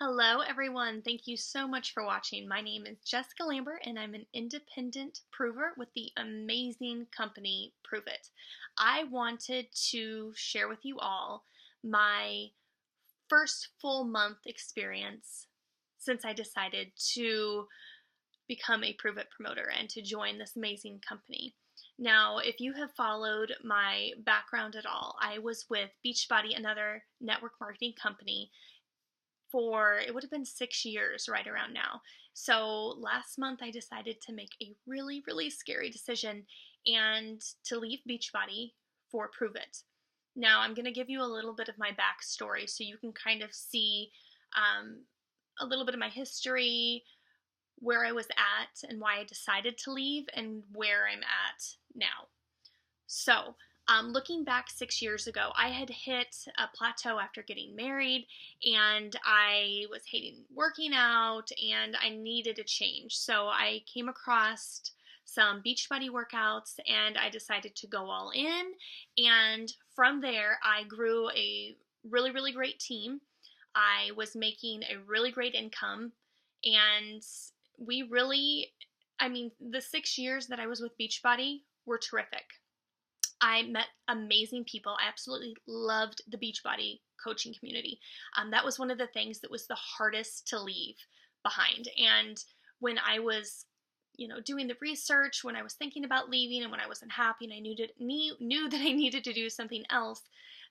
Hello, everyone. Thank you so much for watching. My name is Jessica Lambert, and I'm an independent prover with the amazing company Pruvit. I wanted to share with you all my first full month experience since I decided to become a Pruvit promoter and to join this amazing company. Now, if you have followed my background at all, I was with Beachbody, another network marketing company, for it would have been 6 years right around now. So last month I decided to make a really, really scary decision and to leave Beachbody for Pruvit. Now I'm going to give you a little bit of my backstory so you can kind of see a little bit of my history, where I was at and why I decided to leave, and where I'm at now. So, looking back 6 years ago, I had hit a plateau after getting married, and I was hating working out, and I needed a change. So I came across some Beachbody workouts, and I decided to go all in. And from there, I grew a really, really great team. I was making a really great income, and the 6 years that I was with Beachbody were terrific. I met amazing people. I absolutely loved the Beachbody coaching community. That was one of the things that was the hardest to leave behind. And when I was, doing the research, when I was thinking about leaving, and when I wasn't happy and I knew that I needed to do something else,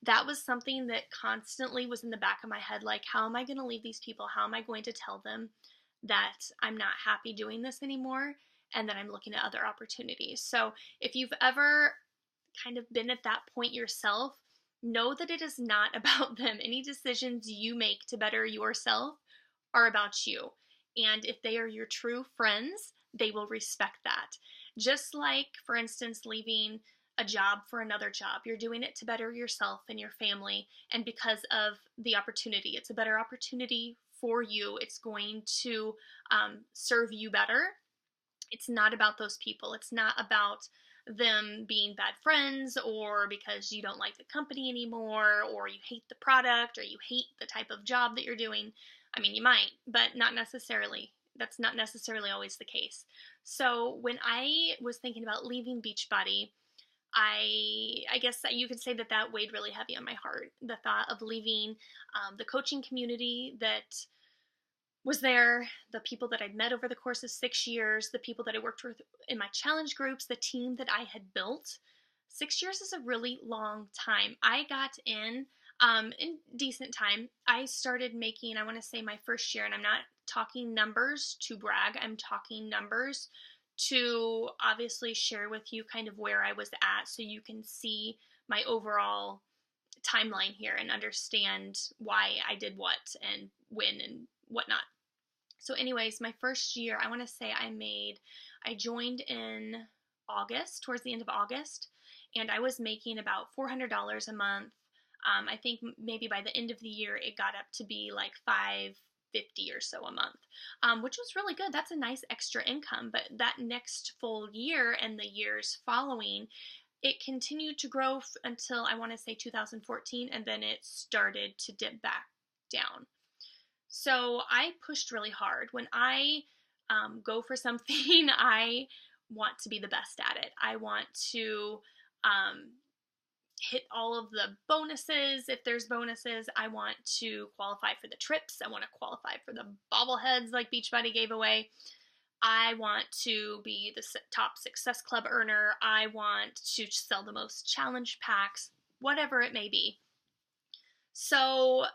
that was something that constantly was in the back of my head. Like, how am I going to leave these people? How am I going to tell them that I'm not happy doing this anymore and that I'm looking at other opportunities? So if you've ever kind of been at that point yourself, know that it is not about them. Any decisions you make to better yourself are about you. And if they are your true friends, they will respect that. Just like, for instance, leaving a job for another job. You're doing it to better yourself and your family, and because of the opportunity. It's a better opportunity for you. It's going to serve you better. It's not about those people. It's not about them being bad friends, or because you don't like the company anymore, or you hate the product, or you hate the type of job that you're doing. I mean, you might, but not necessarily. That's not necessarily always the case. So when I was thinking about leaving Beachbody, I guess that you could say that weighed really heavy on my heart. The thought of leaving the coaching community that was there, the people that I'd met over the course of 6 years, the people that I worked with in my challenge groups, the team that I had built. 6 years is a really long time. I got in decent time. I started making, I want to say, my first year, and I'm not talking numbers to brag, I'm talking numbers to obviously share with you kind of where I was at, so you can see my overall timeline here and understand why I did what and when and whatnot. So anyways, my first year, I want to say I joined in August, towards the end of August, and I was making about $400 a month. I think maybe by the end of the year, it got up to be like $550 or so a month, which was really good. That's a nice extra income. But that next full year and the years following, it continued to grow until, I want to say, 2014, and then it started to dip back down. So I pushed really hard. When I go for something, I want to be the best at it. I want to hit all of the bonuses. If there's bonuses, I want to qualify for the trips. I want to qualify for the bobbleheads like Beachbody gave away. I want to be the top Success Club earner. I want to sell the most challenge packs, whatever it may be. So,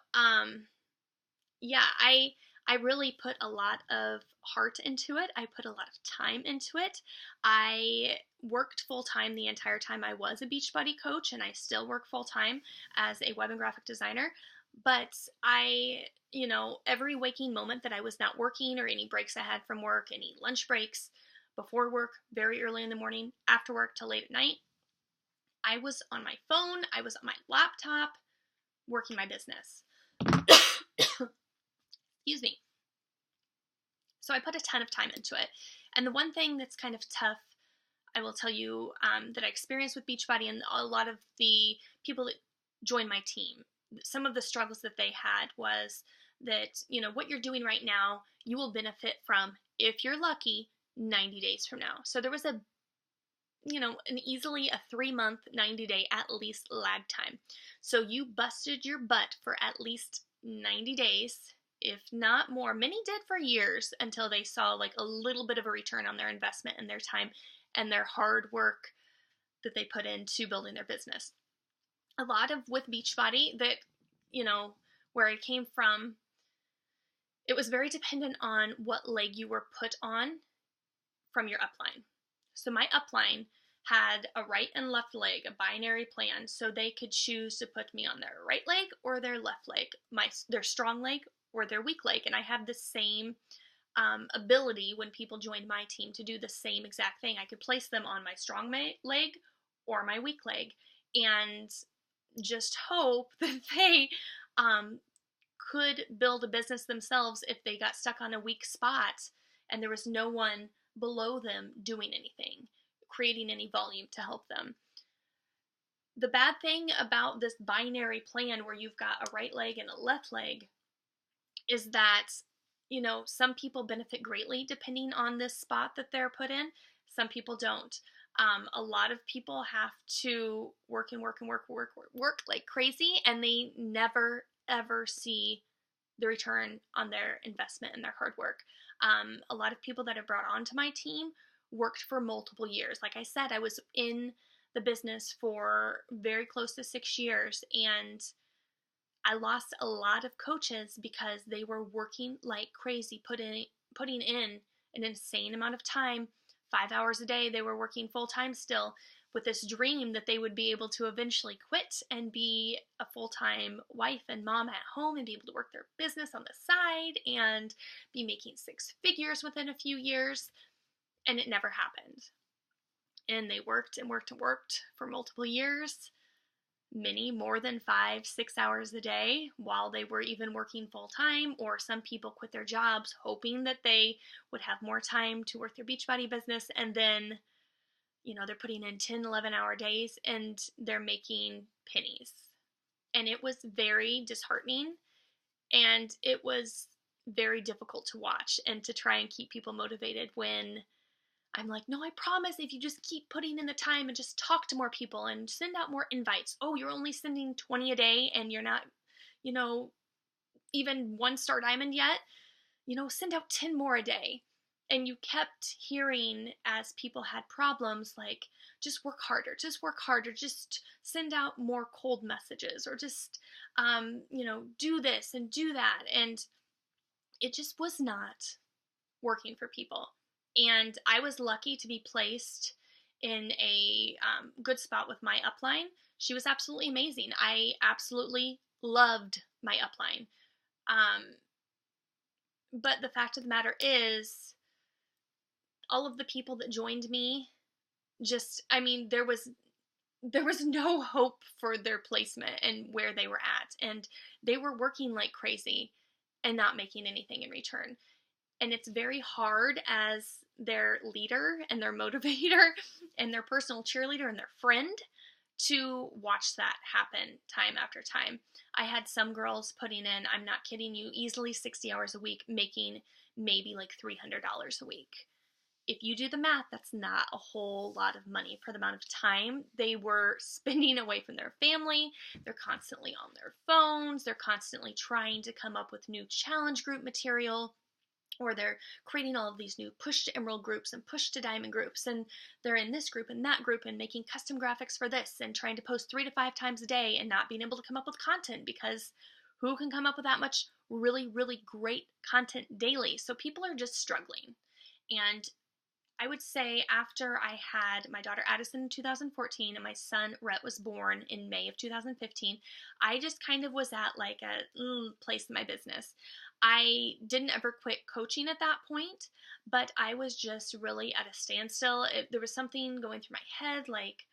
yeah, I really put a lot of heart into it. I put a lot of time into it. I worked full-time the entire time I was a Beachbody coach, and I still work full-time as a web and graphic designer. But every waking moment that I was not working, or any breaks I had from work, any lunch breaks, before work, very early in the morning, after work till late at night, I was on my phone, I was on my laptop, working my business. Excuse me. So I put a ton of time into it. And the one thing that's kind of tough, I will tell you, that I experienced with Beachbody and a lot of the people that joined my team, some of the struggles that they had was that, what you're doing right now, you will benefit from, if you're lucky, 90 days from now. So there was an easily a 3-month, 90-day at least lag time. So you busted your butt for at least 90 days, if not more. Many did for years until they saw like a little bit of a return on their investment and their time and their hard work that they put into building their business. A lot of with Beachbody, that, where it came from, it was very dependent on what leg you were put on from your upline. So my upline had a right and left leg, a binary plan, so they could choose to put me on their right leg or their left leg, their strong leg or their weak leg. And I had the same ability when people joined my team to do the same exact thing. I could place them on my strong leg or my weak leg, and just hope that they could build a business themselves if they got stuck on a weak spot and there was no one below them doing anything, creating any volume to help them. The bad thing about this binary plan where you've got a right leg and a left leg is that, some people benefit greatly depending on this spot that they're put in. Some people don't. A lot of people have to work and work and work like crazy, and they never, ever see the return on their investment and their hard work. A lot of people that I brought onto my team worked for multiple years. Like I said, I was in the business for very close to 6 years, and I lost a lot of coaches because they were working like crazy, putting in an insane amount of time. 5 hours a day, they were working full time still, with this dream that they would be able to eventually quit and be a full-time wife and mom at home and be able to work their business on the side and be making 6 figures within a few years. And it never happened. And they worked and worked and worked for multiple years, many more than 5-6 hours a day, while they were even working full-time. Or some people quit their jobs hoping that they would have more time to work their Beachbody business, and then they're putting in 10, 11-hour days and they're making pennies. And it was very disheartening, and it was very difficult to watch and to try and keep people motivated when I'm like, no, I promise, if you just keep putting in the time and just talk to more people and send out more invites. Oh, you're only sending 20 a day and you're not, even 1-star diamond yet. Send out 10 more a day. And you kept hearing, as people had problems, like, just work harder, just send out more cold messages, or just, do this and do that. And it just was not working for people. And I was lucky to be placed in a good spot with my upline. She was absolutely amazing. I absolutely loved my upline. But the fact of the matter is, all of the people that joined me, there was no hope for their placement and where they were at. And they were working like crazy and not making anything in return. And it's very hard as their leader and their motivator and their personal cheerleader and their friend to watch that happen time after time. I had some girls putting in, I'm not kidding you, easily 60 hours a week, making maybe like $300 a week. If you do the math, that's not a whole lot of money for the amount of time they were spending away from their family. They're constantly on their phones. They're constantly trying to come up with new challenge group material, or they're creating all of these new push to emerald groups and push to diamond groups, and they're in this group and that group and making custom graphics for this and trying to post 3 to 5 times a day and not being able to come up with content, because who can come up with that much really, really great content daily? So people are just struggling. And I would say after I had my daughter Addison in 2014 and my son Rhett was born in May of 2015, I just kind of was at like a place in my business. I didn't ever quit coaching at that point, but I was just really at a standstill. There was something going through my head, like,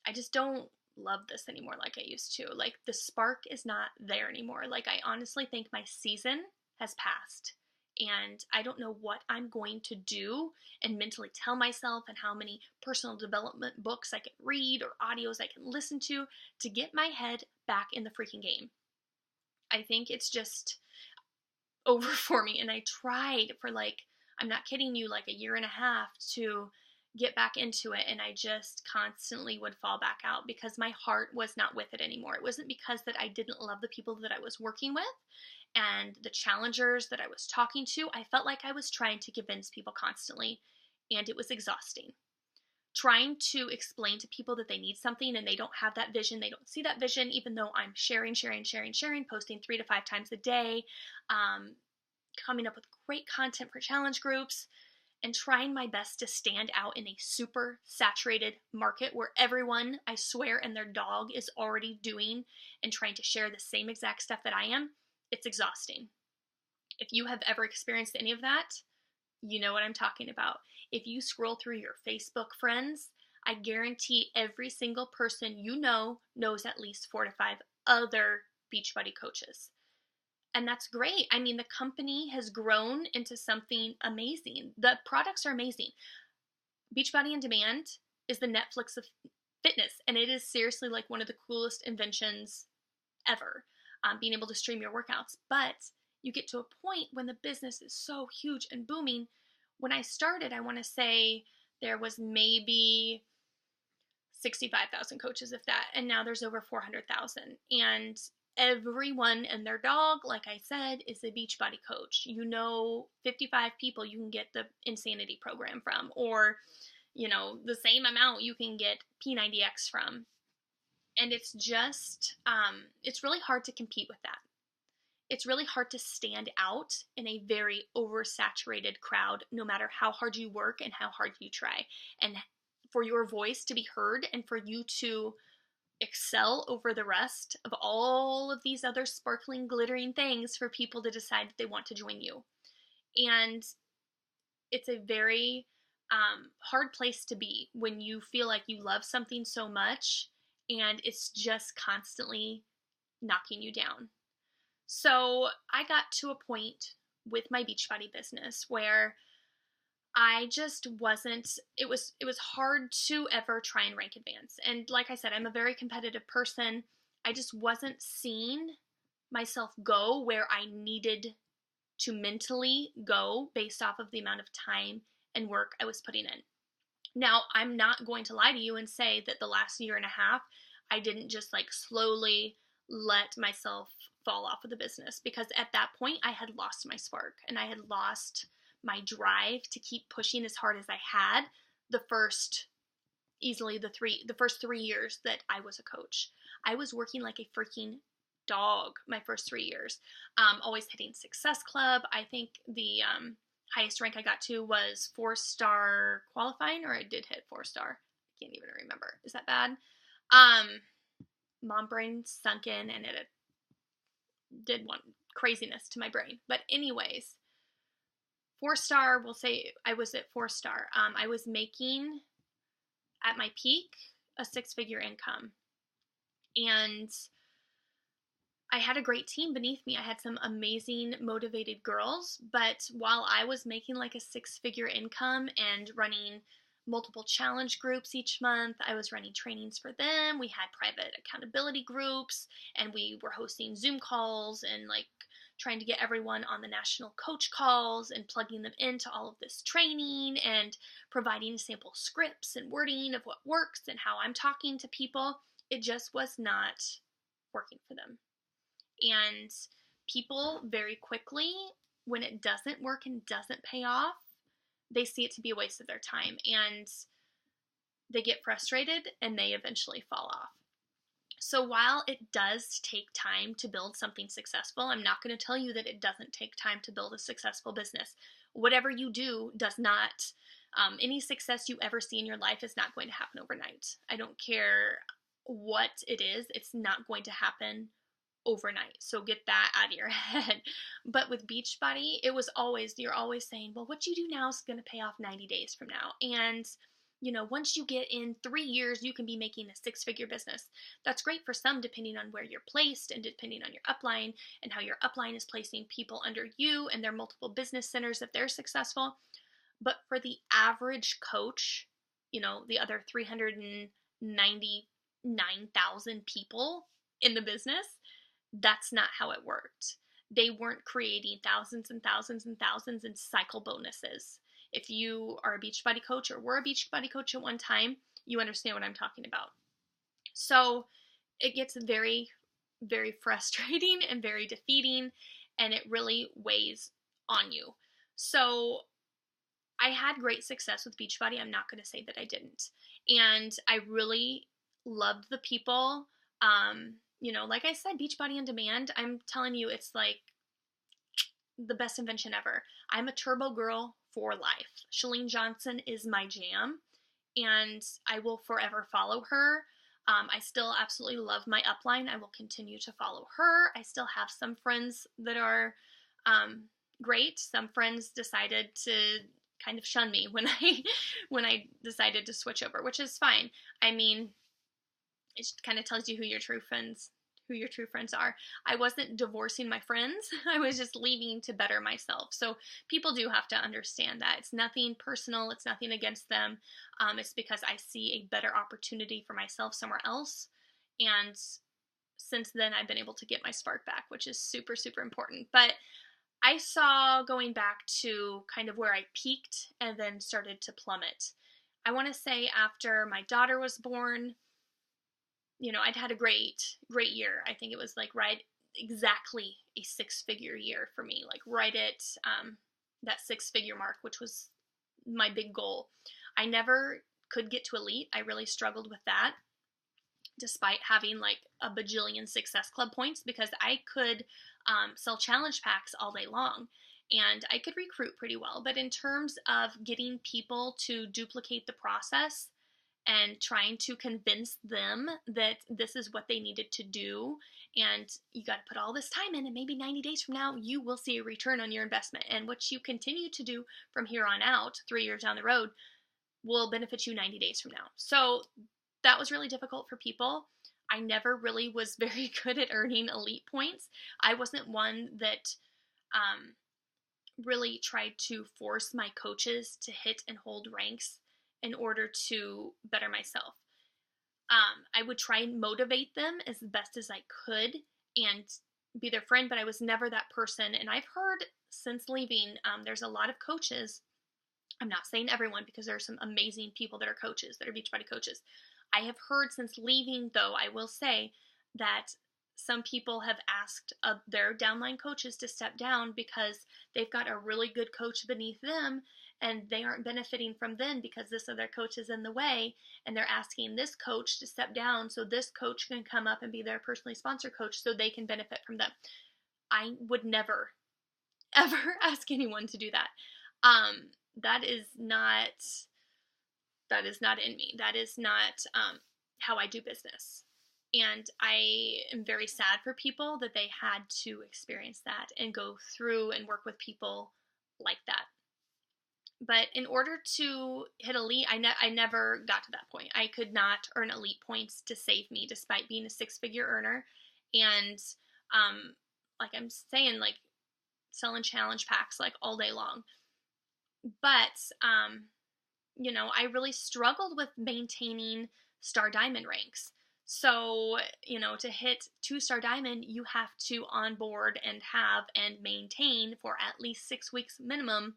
I just don't love this anymore like I used to. Like, the spark is not there anymore. Like, I honestly think my season has passed. And I don't know what I'm going to do and mentally tell myself, and how many personal development books I can read or audios I can listen to get my head back in the freaking game. I think it's just, over for me. And I tried for like, I'm not kidding you, like a year and a half to get back into it. And I just constantly would fall back out because my heart was not with it anymore. It wasn't because that I didn't love the people that I was working with and the challengers that I was talking to. I felt like I was trying to convince people constantly, and it was exhausting. Trying to explain to people that they need something and they don't have that vision, they don't see that vision, even though I'm sharing, posting 3 to 5 times a day, coming up with great content for challenge groups, and trying my best to stand out in a super saturated market where everyone, I swear, and their dog is already doing and trying to share the same exact stuff that I am. It's exhausting. If you have ever experienced any of that, you know what I'm talking about. If you scroll through your Facebook friends, I guarantee every single person you know knows at least 4 to 5 other Beachbody coaches. And that's great. I mean, the company has grown into something amazing. The products are amazing. Beachbody On Demand is the Netflix of fitness, and it is seriously like one of the coolest inventions ever, being able to stream your workouts. But you get to a point when the business is so huge and booming. When I started, I want to say there was maybe 65,000 coaches, if that, and now there's over 400,000. And everyone and their dog, like I said, is a Beachbody coach. You know, 55 people you can get the Insanity program from, or, you know, the same amount you can get P90X from. And it's just, it's really hard to compete with that. It's really hard to stand out in a very oversaturated crowd, no matter how hard you work and how hard you try. And for your voice to be heard and for you to excel over the rest of all of these other sparkling, glittering things for people to decide that they want to join you. And it's a very hard place to be when you feel like you love something so much and it's just constantly knocking you down. So I got to a point with my Beachbody business where I just wasn't, it was hard to ever try and rank advance. And like I said, I'm a very competitive person. I just wasn't seeing myself go where I needed to mentally go based off of the amount of time and work I was putting in. Now, I'm not going to lie to you and say that the last year and a half, I didn't just like slowly let myself fall off of the business, because at that point I had lost my spark and I had lost my drive to keep pushing as hard as I had the first 3 years that I was a coach. I was working like a freaking dog my first 3 years, always hitting Success Club. I think the highest rank I got to was 4-star qualifying, or I did hit 4-star. I can't even remember. Is that bad? Mom brain sunk in and it did one craziness to my brain. But anyways, 4-star, we'll say I was at 4-star. I was making, at my peak, a 6-figure income. And I had a great team beneath me. I had some amazing, motivated girls. But while I was making like a 6-figure income and running multiple challenge groups each month, I was running trainings for them. We had private accountability groups, and we were hosting Zoom calls and like trying to get everyone on the national coach calls and plugging them into all of this training and providing sample scripts and wording of what works and how I'm talking to people. It just was not working for them. And people very quickly, when it doesn't work and doesn't pay off, they see it to be a waste of their time, and they get frustrated and they eventually fall off. So while it does take time to build something successful, I'm not going to tell you that it doesn't take time to build a successful business. Whatever you do does not, any success you ever see in your life is not going to happen overnight. I don't care what it is, it's not going to happen overnight. So get that out of your head. But with Beachbody, it was always, you're always saying, well, what you do now is going to pay off 90 days from now. And, you know, once you get in 3 years, you can be making a 6-figure business. That's great for some, depending on where you're placed and depending on your upline and how your upline is placing people under you and their multiple business centers if they're successful. But for the average coach, you know, the other 399,000 people in the business, that's not how it worked. they weren't creating thousands and thousands and thousands in cycle bonuses. If you are a Beachbody coach or were a Beachbody coach at one time, you understand what I'm talking about. So it gets very, very frustrating and very defeating, and it really weighs on you. So I had great success with Beachbody. I'm not going to say that I didn't. And I really loved the people. Like I said, Beachbody on Demand, I'm telling you, it's like the best invention ever. I'm a turbo girl for life. Chalene Johnson is my jam, and I will forever follow her. I still absolutely love my upline. I will continue to follow her. I still have some friends that are great. Some friends decided to kind of shun me when I decided to switch over, which is fine. I mean, it kind of tells you who your true friends are. I wasn't divorcing my friends. I was just leaving to better myself. So people do have to understand that. It's nothing personal. It's nothing against them. It's because I see a better opportunity for myself somewhere else. And since then, I've been able to get my spark back, which is super, super important. But I saw, going back to kind of where I peaked and then started to plummet. I want to say after my daughter was born, I'd had a great year. I think it was like right exactly a 6-figure year for me, like right at that 6-figure mark, which was my big goal. I never could get to elite. I really struggled with that, despite having like a bajillion Success Club points, because I could sell challenge packs all day long and I could recruit pretty well. But in terms of getting people to duplicate the process and trying to convince them that this is what they needed to do, and you got to put all this time in, and maybe 90 days from now you will see a return on your investment, and what you continue to do from here on out 3 years down the road will benefit you 90 days from now. So that was really difficult for people. I never really was very good at earning elite points. I wasn't one that really tried to force my coaches to hit and hold ranks in order to better myself. I would try and motivate them as best as I could and be their friend, but I was never that person. And I've heard since leaving, there's a lot of coaches. I'm not saying everyone, because there are some amazing people that are coaches, that are Beachbody coaches. I have heard since leaving, though, I will say that some people have asked their downline coaches to step down because they've got a really good coach beneath them and they aren't benefiting from them because this other coach is in the way, and they're asking this coach to step down so this coach can come up and be their personally sponsored coach so they can benefit from them. I would never, ever ask anyone to do that. That is not in me. That is not how I do business. And I am very sad for people that they had to experience that and go through and work with people like that. But in order to hit elite, I never got to that point. I could not earn elite points to save me, despite being a 6-figure earner. And like I'm saying, like selling challenge packs like all day long. But I really struggled with maintaining Star Diamond ranks. So, to hit 2-star Diamond, you have to onboard and have and maintain for at least 6 weeks minimum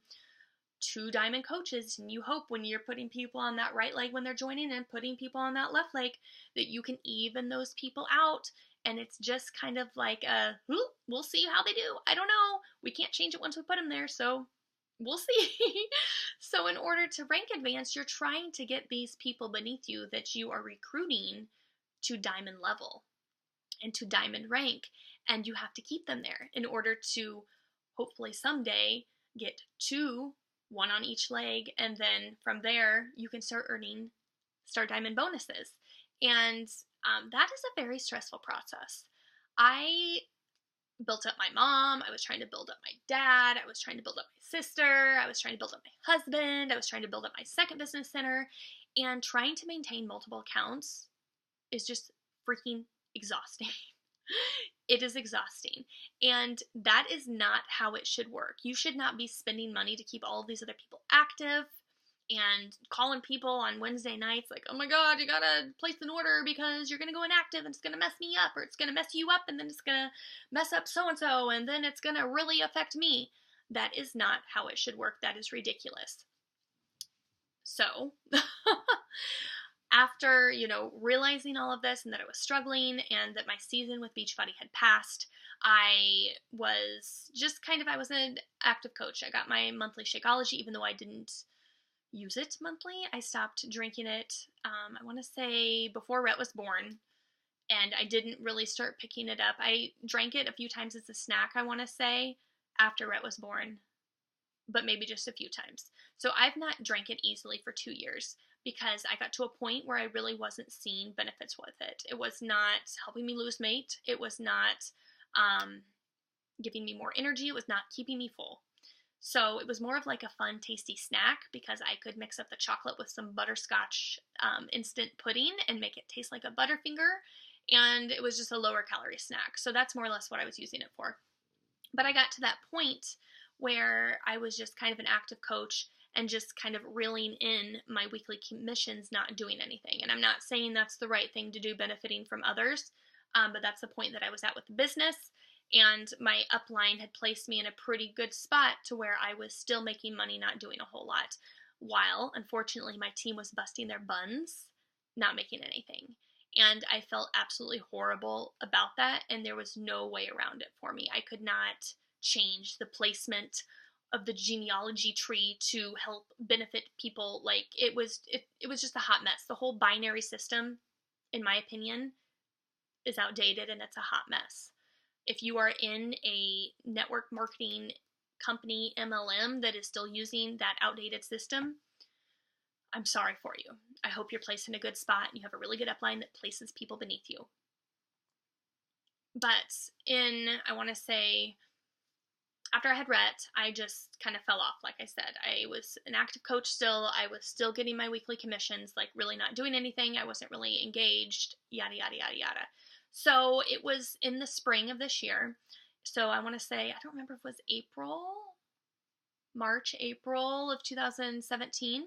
2 Diamond coaches. And you hope when you're putting people on that right leg when they're joining and putting people on that left leg that you can even those people out. And it's just kind of like we'll see how they do. I don't know. We can't change it once we put them there, so we'll see. So in order to rank advance, you're trying to get these people beneath you that you are recruiting to Diamond level and to Diamond rank, and you have to keep them there in order to hopefully someday get 2, 1 on each leg, and then from there you can start earning Star Diamond bonuses. And that is a very stressful process. I built up my mom, I was trying to build up my dad, I was trying to build up my sister, I was trying to build up my husband, I was trying to build up my second business center, and trying to maintain multiple accounts is just freaking exhausting. It is exhausting. And that is not how it should work. You should not be spending money to keep all of these other people active and calling people on Wednesday nights like, oh my God, you gotta place an order because you're gonna go inactive and it's gonna mess me up, or it's gonna mess you up and then it's gonna mess up so-and-so and then it's gonna really affect me. That is not how it should work. That is ridiculous. So, after, realizing all of this and that I was struggling and that my season with Beachbody had passed, I was just I was an active coach. I got my monthly Shakeology, even though I didn't use it monthly. I stopped drinking it, I want to say before Rhett was born, and I didn't really start picking it up. I drank it a few times as a snack, I want to say, after Rhett was born, but maybe just a few times. So I've not drank it easily for 2 years because I got to a point where I really wasn't seeing benefits with it. It was not helping me lose weight. It was not giving me more energy. It was not keeping me full. So it was more of like a fun, tasty snack because I could mix up the chocolate with some butterscotch instant pudding and make it taste like a Butterfinger. And it was just a lower calorie snack. So that's more or less what I was using it for. But I got to that point where I was just kind of an active coach and just kind of reeling in my weekly commissions, not doing anything. And I'm not saying that's the right thing to do, benefiting from others, but that's the point that I was at with the business. And my upline had placed me in a pretty good spot to where I was still making money, not doing a whole lot, while unfortunately my team was busting their buns, not making anything. And I felt absolutely horrible about that, and there was no way around it for me. I could not change the placement of the genealogy tree to help benefit people. Like it was just a hot mess. The whole binary system, in my opinion, is outdated and it's a hot mess. If you are in a network marketing company MLM that is still using that outdated system, I'm sorry for you. I hope you're placed in a good spot and you have a really good upline that places people beneath you. But I want to say, after I had Rhett, I just kind of fell off. Like I said, I was an active coach still. I was still getting my weekly commissions, like really not doing anything. I wasn't really engaged, yada, yada, yada, yada. So it was in the spring of this year. So I want to say, I don't remember if it was March, April of 2017,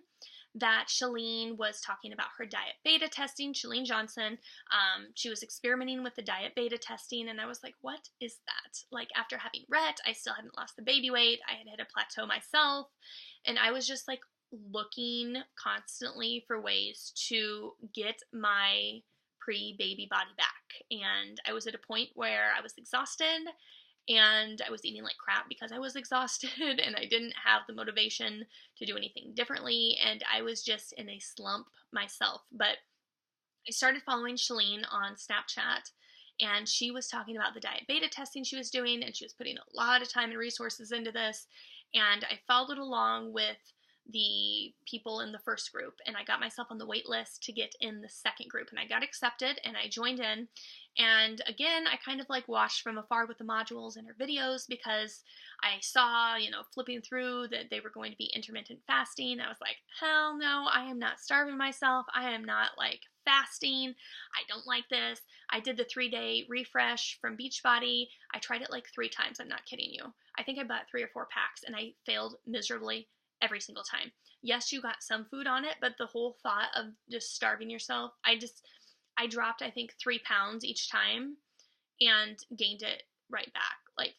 that Chalene was talking about her diet beta testing. Chalene Johnson, she was experimenting with the diet beta testing, and I was like, what is that? Like, after having Rhett, I still hadn't lost the baby weight. I had hit a plateau myself, and I was just like looking constantly for ways to get my pre-baby body back. And I was at a point where I was exhausted and I was eating like crap because I was exhausted and I didn't have the motivation to do anything differently, and I was just in a slump myself. But I started following Chalene on Snapchat, and she was talking about the diet beta testing she was doing, and she was putting a lot of time and resources into this, and I followed along with the people in the first group, and I got myself on the wait list to get in the second group, and I got accepted and I joined in. And again, I kind of like watched from afar with the modules and her videos because I saw, flipping through that they were going to be intermittent fasting. I was like, hell no, I am not starving myself. I am not like fasting. I don't like this. I did the 3-day refresh from Beachbody. I tried it like 3 times. I'm not kidding you. I think I bought 3 or 4 packs and I failed miserably every single time. Yes, you got some food on it, but the whole thought of just starving yourself, I dropped, I think, 3 pounds each time and gained it right back, like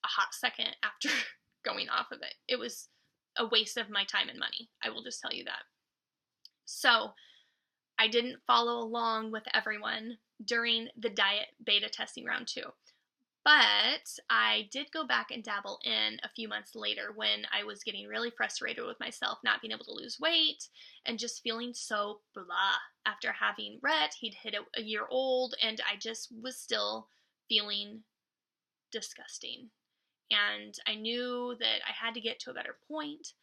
a hot second after going off of it. It was a waste of my time and money. I will just tell you that. So I didn't follow along with everyone during the diet beta testing round 2. But I did go back and dabble in a few months later when I was getting really frustrated with myself, not being able to lose weight and just feeling so blah. After having Rhett, he'd hit a year old, and I just was still feeling disgusting. And I knew that I had to get to a better point.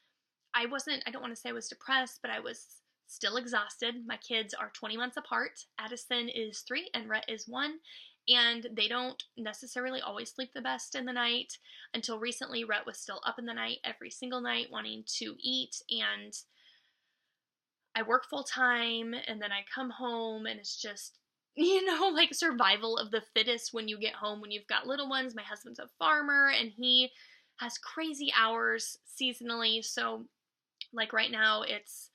I don't want to say I was depressed, but I was still exhausted. My kids are 20 months apart. Addison is 3 and Rhett is 1. And they don't necessarily always sleep the best in the night. Until recently, Rhett was still up in the night every single night wanting to eat. And I work full time, and then I come home, and it's just, like survival of the fittest when you get home, when you've got little ones. My husband's a farmer, and he has crazy hours seasonally. So Like right now, it's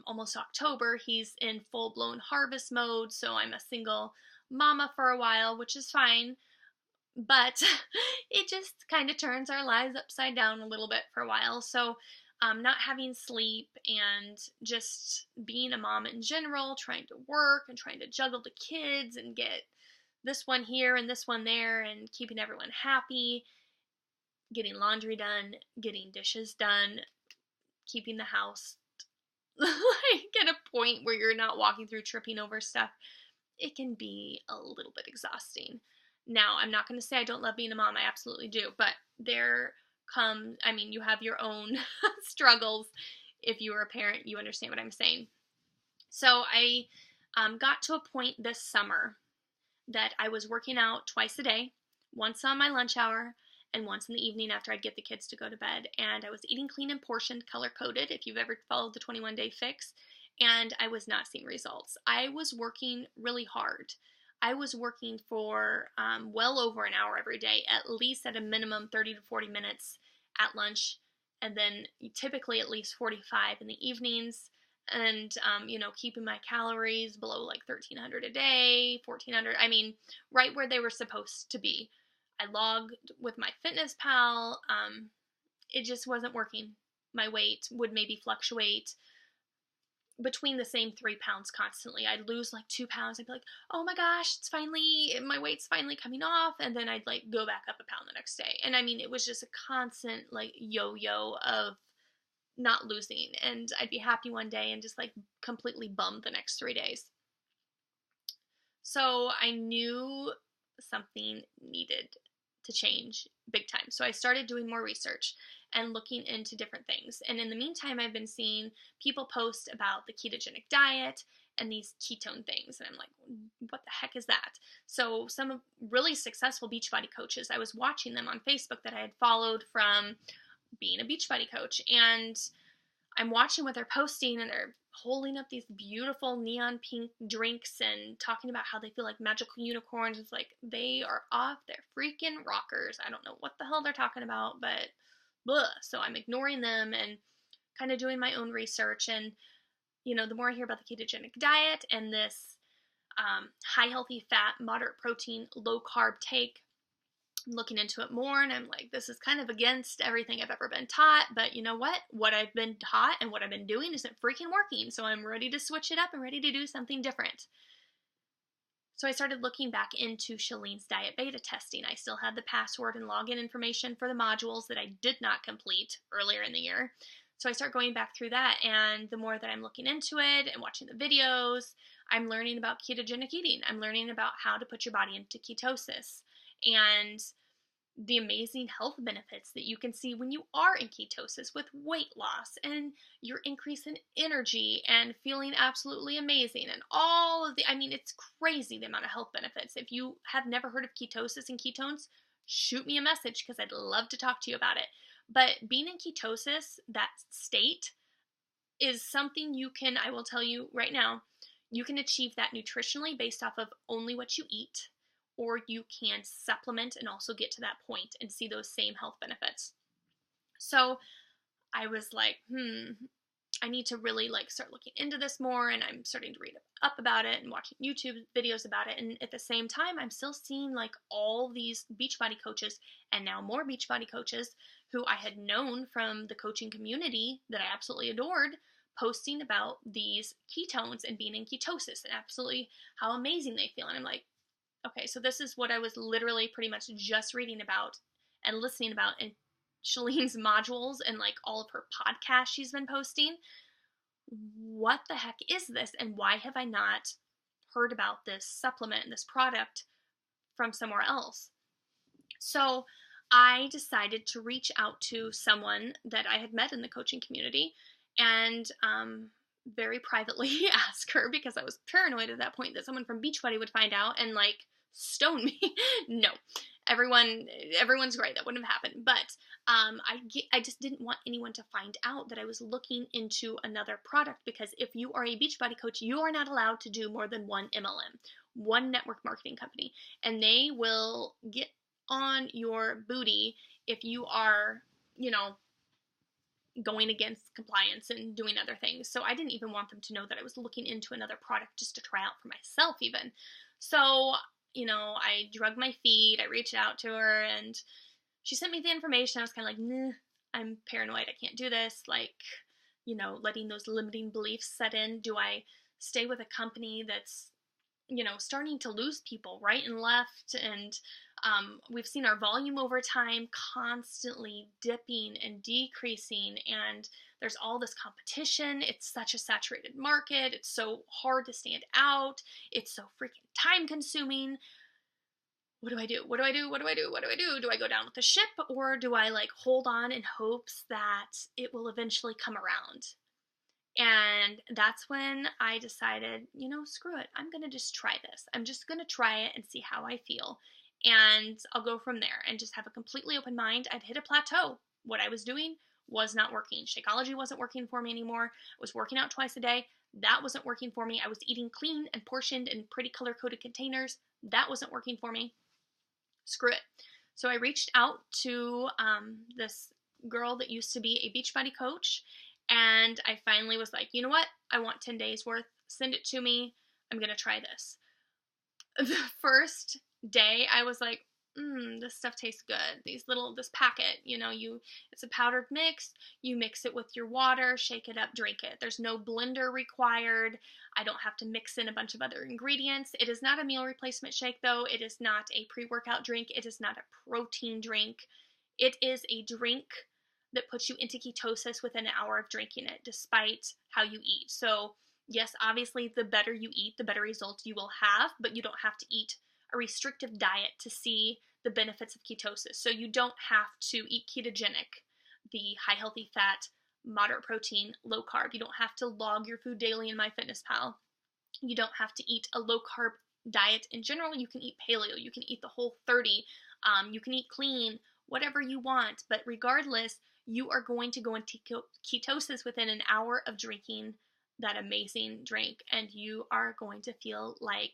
almost October. He's in full-blown harvest mode, so I'm a single mama for a while, which is fine. But it just kind of turns our lives upside down a little bit for a while. So, not having sleep and just being a mom in general, trying to work and trying to juggle the kids and get this one here and this one there and keeping everyone happy, getting laundry done, getting dishes done, keeping the house like at a point where you're not walking through tripping over stuff, it can be a little bit exhausting. Now, I'm not going to say I don't love being a mom. I absolutely do. But there comes, I mean, you have your own struggles. If you are a parent, you understand what I'm saying. So I got to a point this summer that I was working out twice a day, once on my lunch hour and once in the evening after I'd get the kids to go to bed. And I was eating clean and portioned, color coded, if you've ever followed the 21-day fix. And I was not seeing results. I was working really hard. I was working for well over an hour every day, at least at a minimum 30 to 40 minutes at lunch, and then typically at least 45 in the evenings. And, keeping my calories below like 1,300 a day, 1,400. I mean, right where they were supposed to be. I logged with my fitness pal. It just wasn't working. My weight would maybe fluctuate between the same 3 pounds constantly. I'd lose like 2 pounds. I'd be like, oh my gosh, my weight's finally coming off. And then I'd like go back up a pound the next day. And I mean, it was just a constant like yo-yo of not losing. And I'd be happy one day and just like completely bummed the next 3 days. So I knew something needed to change big time. So I started doing more research and looking into different things. And in the meantime, I've been seeing people post about the ketogenic diet and these ketone things. And I'm like, what the heck is that? So some really successful Beachbody coaches, I was watching them on Facebook that I had followed from being a Beachbody coach. And I'm watching what they're posting, and they're holding up these beautiful neon pink drinks and talking about how they feel like magical unicorns. It's like they are off their freaking rockers. I don't know what the hell they're talking about, but blah. So I'm ignoring them and kind of doing my own research. And, the more I hear about the ketogenic diet and this high healthy fat, moderate protein, low carb take, I'm looking into it more, and I'm like, this is kind of against everything I've ever been taught, but you know what? What I've been taught and what I've been doing isn't freaking working, so I'm ready to switch it up and ready to do something different. So I started looking back into Shalene's diet beta testing. I still had the password and login information for the modules that I did not complete earlier in the year. So I start going back through that, and the more that I'm looking into it and watching the videos, I'm learning about ketogenic eating. I'm learning about how to put your body into ketosis and the amazing health benefits that you can see when you are in ketosis with weight loss and your increase in energy and feeling absolutely amazing and all of it's crazy the amount of health benefits. If you have never heard of ketosis and ketones, shoot me a message because I'd love to talk to you about it. But being in ketosis, that state, is something I will tell you right now, you can achieve that nutritionally based off of only what you eat, or you can supplement and also get to that point and see those same health benefits. So I was like, I need to really start looking into this more, and I'm starting to read up about it and watching YouTube videos about it. And at the same time, I'm still seeing all these Beachbody coaches, and now more Beachbody coaches who I had known from the coaching community that I absolutely adored, posting about these ketones and being in ketosis and absolutely how amazing they feel. And I'm like, okay, so this is what I was literally pretty much just reading about and listening about in Shalene's modules and all of her podcasts she's been posting. What the heck is this? And why have I not heard about this supplement and this product from somewhere else? So I decided to reach out to someone that I had met in the coaching community and very privately ask her, because I was paranoid at that point that someone from Beachbody would find out and stone me. No, everyone's great. That wouldn't have happened. But I just didn't want anyone to find out that I was looking into another product, because if you are a Beachbody coach, you are not allowed to do more than one MLM, one network marketing company, and they will get on your booty if you are, going against compliance and doing other things. So I didn't even want them to know that I was looking into another product just to try out for myself even. So, I drug my feet, I reached out to her, and she sent me the information. I was kind of like, nah, I'm paranoid, I can't do this. Like, letting those limiting beliefs set in. Do I stay with a company that's starting to lose people right and left? And we've seen our volume over time constantly dipping and decreasing, and there's all this competition. It's such a saturated market. It's so hard to stand out. It's so freaking time consuming. What do I do? What do I do? What do I do? What do I do? Do I go down with the ship, or do I hold on in hopes that it will eventually come around? And that's when I decided, screw it. I'm going to just try this. I'm just going to try it and see how I feel. And I'll go from there and just have a completely open mind. I'd hit a plateau. What I was doing was not working. Shakeology wasn't working for me anymore. I was working out twice a day. That wasn't working for me. I was eating clean and portioned in pretty color-coded containers. That wasn't working for me. Screw it. So I reached out to this girl that used to be a Beachbody coach, and I finally was like, you know what? I want 10 days worth. Send it to me. I'm going to try this. The first day, I was like, this stuff tastes good. This packet, it's a powdered mix. You mix it with your water, shake it up, drink it. There's no blender required. I don't have to mix in a bunch of other ingredients. It is not a meal replacement shake, though. It is not a pre-workout drink. It is not a protein drink. It is a drink that puts you into ketosis within an hour of drinking it, despite how you eat. So, yes, obviously, the better you eat, the better results you will have, but you don't have to eat a restrictive diet to see the benefits of ketosis. So you don't have to eat ketogenic, the high healthy fat, moderate protein, low carb. You don't have to log your food daily in MyFitnessPal. You don't have to eat a low carb diet in general. You can eat paleo. You can eat the Whole30. You can eat clean, whatever you want. But regardless, you are going to go into ketosis within an hour of drinking that amazing drink, and you are going to feel like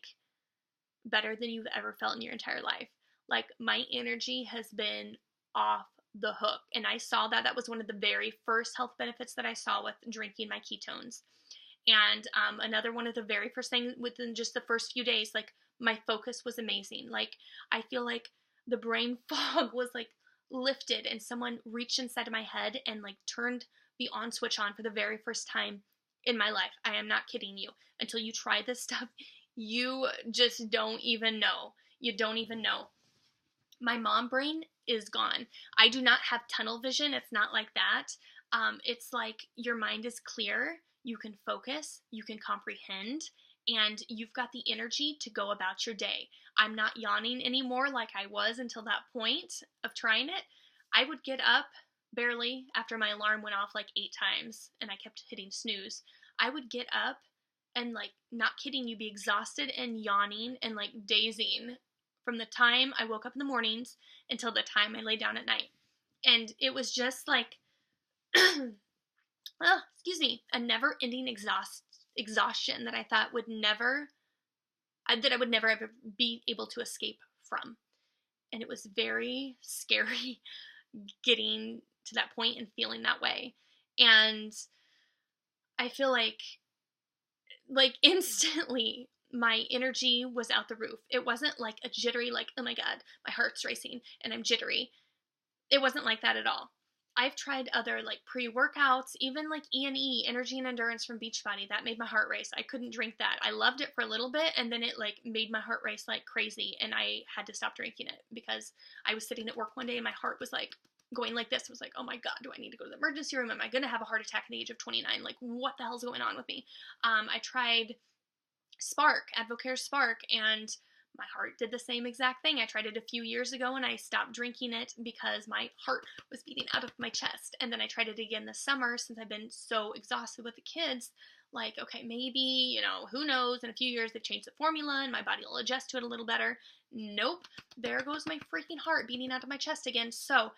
better than you've ever felt in your entire life. Like, my energy has been off the hook, and I saw that was one of the very first health benefits that I saw with drinking my ketones. And another one of the very first things within just the first few days, like, my focus was amazing. Like, I feel like the brain fog was lifted, and someone reached inside of my head and turned the on switch on for the very first time in my life. I am not kidding you. Until you try this stuff, you just don't even know. You don't even know. My mom brain is gone. I do not have tunnel vision. It's not like that. It's like your mind is clear. You can focus. You can comprehend. And you've got the energy to go about your day. I'm not yawning anymore like I was until that point of trying it. I would get up barely after my alarm went off 8 times and I kept hitting snooze. I would get up and not kidding you, be exhausted and yawning and dazing from the time I woke up in the mornings until the time I lay down at night. And it was just a never-ending exhaustion that I thought I would never ever be able to escape from. And it was very scary getting to that point and feeling that way. And I feel like instantly my energy was out the roof. It wasn't a jittery, oh my God, my heart's racing and I'm jittery. It wasn't like that at all. I've tried other pre-workouts, even E&E, Energy and Endurance from Beachbody. That made my heart race. I couldn't drink that. I loved it for a little bit, and then it made my heart race like crazy, and I had to stop drinking it because I was sitting at work one day and my heart was going like this. I was like, oh my God, do I need to go to the emergency room? Am I going to have a heart attack at the age of 29? What the hell's going on with me? I tried Spark, Advocare Spark, and my heart did the same exact thing. I tried it a few years ago and I stopped drinking it because my heart was beating out of my chest. And then I tried it again this summer since I've been so exhausted with the kids. Okay, maybe, who knows, in a few years they've changed the formula and my body will adjust to it a little better. Nope, there goes my freaking heart beating out of my chest again. So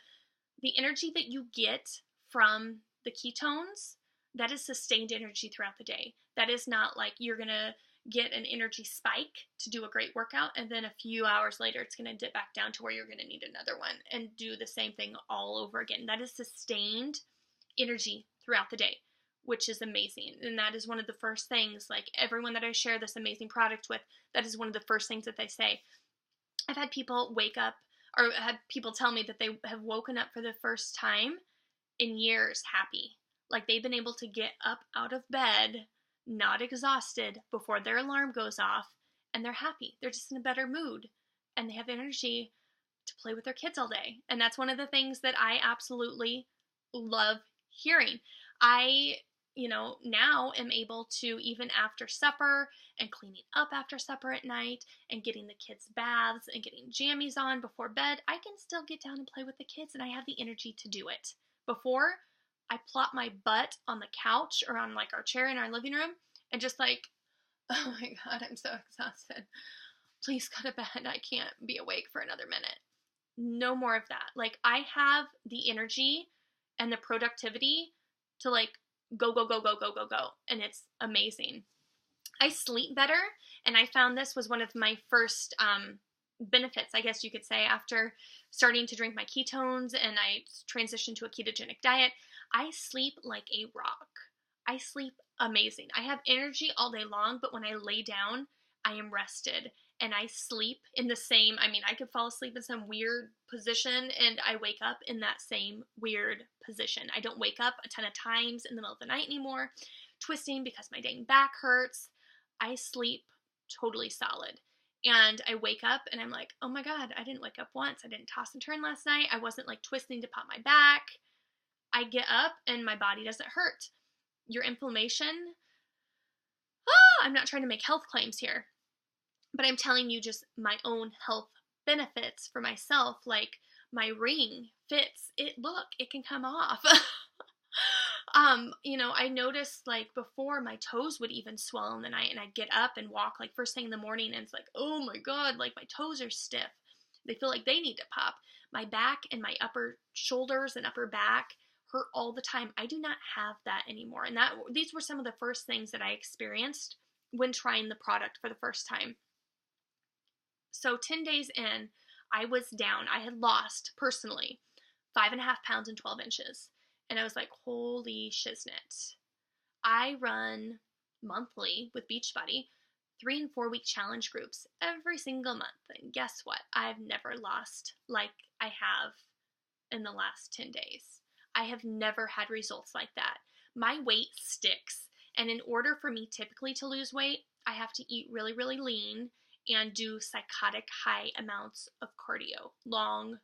the energy that you get from the ketones, that is sustained energy throughout the day. That is not you're going to get an energy spike to do a great workout, and then a few hours later it's going to dip back down to where you're going to need another one and do the same thing all over again. That is sustained energy throughout the day, which is amazing. And that is one of the first things, like everyone that I share this amazing product with, that is one of the first things that they say. I've had people wake up, or had people tell me that they have woken up for the first time in years happy. Like they've been able to get up out of bed, not exhausted, before their alarm goes off, and they're happy. They're just in a better mood, and they have energy to play with their kids all day. And that's one of the things that I absolutely love hearing. I, now am able to, even after supper and cleaning up after supper at night and getting the kids baths and getting jammies on before bed, I can still get down and play with the kids, and I have the energy to do it. Before, I plop my butt on the couch or on like our chair in our living room and just like, oh my God, I'm so exhausted. Please go to bed. I can't be awake for another minute. No more of that. Like I have the energy and the productivity to like go, go, go, go, go, go, go. And it's amazing. I sleep better. And I found this was one of my first benefits, I guess you could say, after starting to drink my ketones and I transitioned to a ketogenic diet. I sleep like a rock. I sleep amazing. I have energy all day long, but when I lay down, I am rested and I sleep in the same, I could fall asleep in some weird position and I wake up in that same weird position. I don't wake up a ton of times in the middle of the night anymore, twisting because my dang back hurts. I sleep totally solid. And I wake up and I'm like, oh my God, I didn't wake up once. I didn't toss and turn last night. I wasn't like twisting to pop my back. I get up and my body doesn't hurt. Your inflammation, I'm not trying to make health claims here, but I'm telling you just my own health benefits for myself. Like my ring fits, it can come off. I noticed like before my toes would even swell in the night and I'd get up and walk like first thing in the morning and it's like, oh my God, like my toes are stiff. They feel like they need to pop. My back and my upper shoulders and upper back hurt all the time. I do not have that anymore. And these were some of the first things that I experienced when trying the product for the first time. So 10 days in, I was down. I had lost personally 5.5 pounds and 12 inches. And I was like, holy shiznit. I run monthly with Beachbody 3 and 4 week challenge groups every single month. And guess what? I've never lost like I have in the last 10 days. I have never had results like that. My weight sticks. And in order for me typically to lose weight, I have to eat really, really lean and do psychotic high amounts of cardio, long,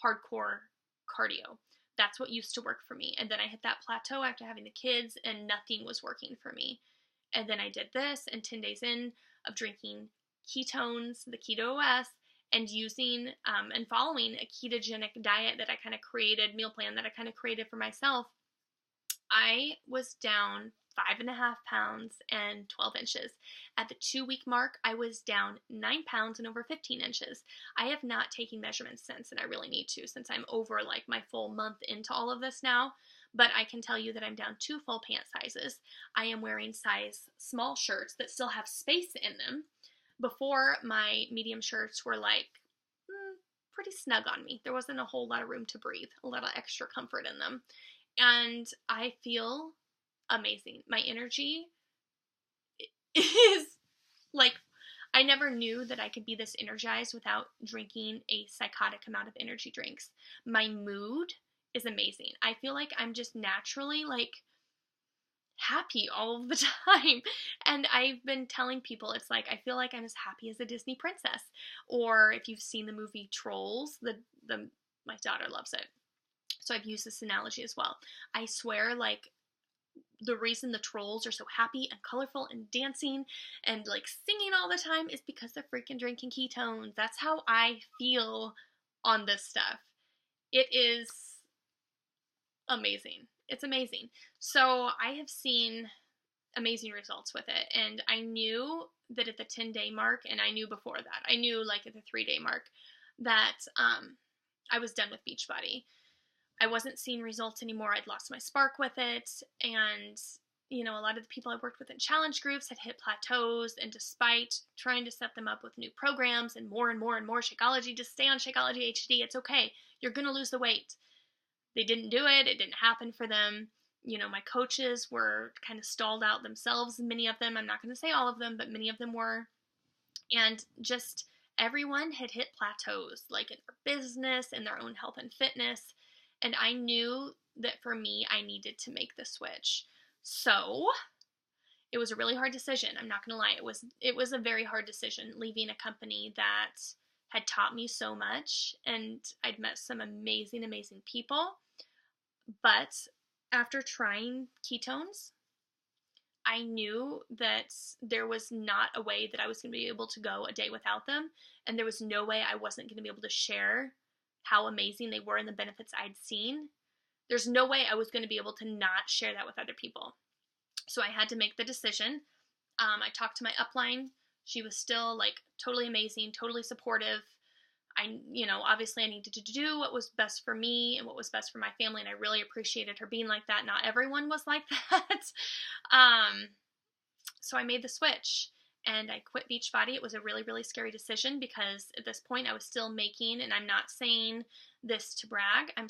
hardcore cardio. That's what used to work for me. And then I hit that plateau after having the kids and nothing was working for me. And then I did this, and 10 days in of drinking ketones, the Keto OS, and using and following a ketogenic diet that I kind of created, meal plan that I kind of created for myself, I was down 5.5 pounds and 12 inches. At the 2-week mark, I was down 9 pounds and over 15 inches. I have not taken measurements since, and I really need to since I'm over like my full month into all of this now. But I can tell you that I'm down 2 full pant sizes. I am wearing size small shirts that still have space in them. Before, my medium shirts were like pretty snug on me. There wasn't a whole lot of room to breathe, a lot of extra comfort in them. And I feel amazing. My energy is like, I never knew that I could be this energized without drinking a psychotic amount of energy drinks. My mood is amazing. I feel like I'm just naturally like happy all of the time. And I've been telling people, it's like, I feel like I'm as happy as a Disney princess. Or if you've seen the movie Trolls, my daughter loves it. So I've used this analogy as well. I swear, like, the reason the trolls are so happy and colorful and dancing and like singing all the time is because they're freaking drinking ketones. That's how I feel on this stuff. It is amazing. It's amazing. So I have seen amazing results with it. And I knew that at the 10-day mark, and I knew before that, I knew like at the 3-day mark that I was done with Beachbody. I wasn't seeing results anymore. I'd lost my spark with it. And, a lot of the people I worked with in challenge groups had hit plateaus. And despite trying to set them up with new programs and more Shakeology, just stay on Shakeology HD. It's okay. You're going to lose the weight. they didn't do it. It didn't happen for them. You know, my coaches were kind of stalled out themselves. Many of them, I'm not going to say all of them, but many of them were. And just everyone had hit plateaus, like in their business, in their own health and fitness. And I knew that for me, I needed to make the switch. So it was a really hard decision. I'm not going to lie. It was a very hard decision, leaving a company that had taught me so much, and I'd met some amazing, amazing people. But after trying ketones, I knew that there was not a way that I was going to be able to go a day without them, and there was no way I wasn't going to be able to share how amazing they were and the benefits I'd seen. There's no way I was going to be able to not share that with other people. So I had to make the decision. I talked to my upline. She was still like totally amazing, totally supportive. Obviously I needed to do what was best for me and what was best for my family, and I really appreciated her being like that. Not everyone was like that. So I made the switch and I quit Beachbody. It was a really, really scary decision because at this point I was still making, and I'm not saying this to brag, I'm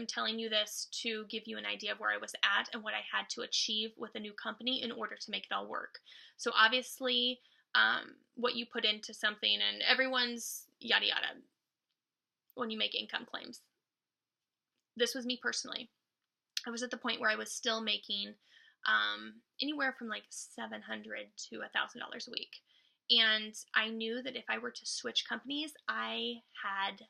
telling you this to give you an idea of where I was at and what I had to achieve with a new company in order to make it all work. So obviously, what you put into something, and everyone's yada yada when you make income claims. This was me personally. I was at the point where I was still making anywhere from like $700 to $1,000 a week. And I knew that if I were to switch companies, I had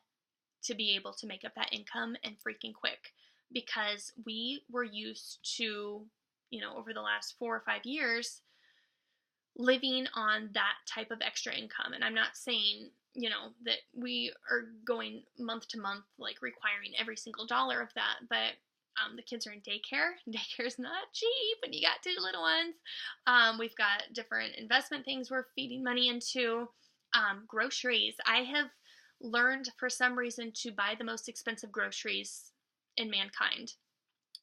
to be able to make up that income and freaking quick, because we were used to, over the last 4 or 5 years, living on that type of extra income. And I'm not saying, that we are going month to month, like requiring every single dollar of that, but the kids are in daycare. Daycare's not cheap when you got 2 little ones. We've got different investment things we're feeding money into. Groceries. I have learned for some reason to buy the most expensive groceries in mankind.